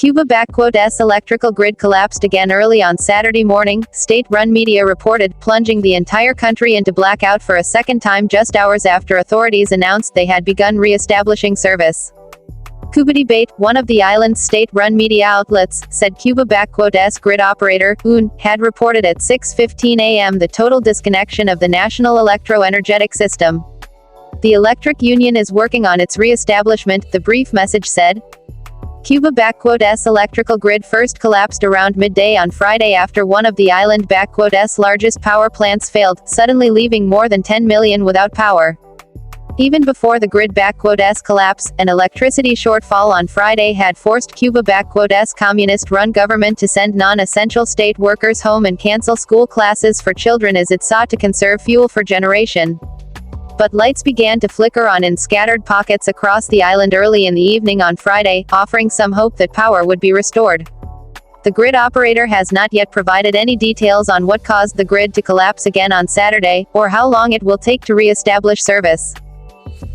Cuba's electrical grid collapsed again early on Saturday morning, state-run media reported, plunging the entire country into blackout for a second time just hours after authorities announced they had begun re-establishing service. Cuba Debate, one of the island's state-run media outlets, said Cuba's grid operator, UN, had reported at 6:15 a.m. the total disconnection of the national electro-energetic system. The electric union is working on its re-establishment, the brief message said. Cuba's electrical grid first collapsed around midday on Friday after one of the island's largest power plants failed, suddenly leaving more than 10 million without power. Even before the grid's collapse, an electricity shortfall on Friday had forced Cuba's communist-run government to send non-essential state workers home and cancel school classes for children as it sought to conserve fuel for generation. But lights began to flicker on in scattered pockets across the island early in the evening on Friday, offering some hope that power would be restored. The grid operator has not yet provided any details on what caused the grid to collapse again on Saturday, or how long it will take to re-establish service.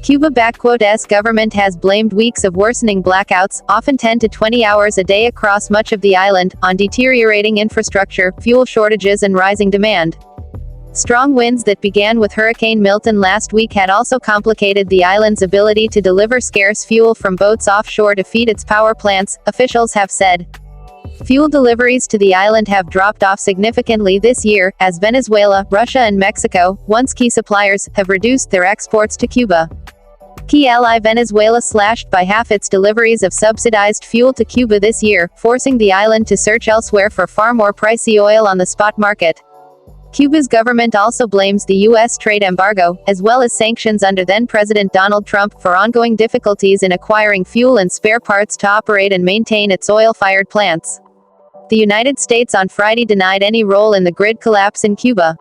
Cuba's government has blamed weeks of worsening blackouts, often 10 to 20 hours a day across much of the island, on deteriorating infrastructure, fuel shortages and rising demand. Strong winds that began with Hurricane Milton last week had also complicated the island's ability to deliver scarce fuel from boats offshore to feed its power plants, officials have said. Fuel deliveries to the island have dropped off significantly this year, as Venezuela, Russia and Mexico, once key suppliers, have reduced their exports to Cuba. Key ally Venezuela slashed by half its deliveries of subsidized fuel to Cuba this year, forcing the island to search elsewhere for far more pricey oil on the spot market. Cuba's government also blames the U.S. trade embargo, as well as sanctions under then-President Donald Trump, for ongoing difficulties in acquiring fuel and spare parts to operate and maintain its oil-fired plants. The United States on Friday denied any role in the grid collapse in Cuba.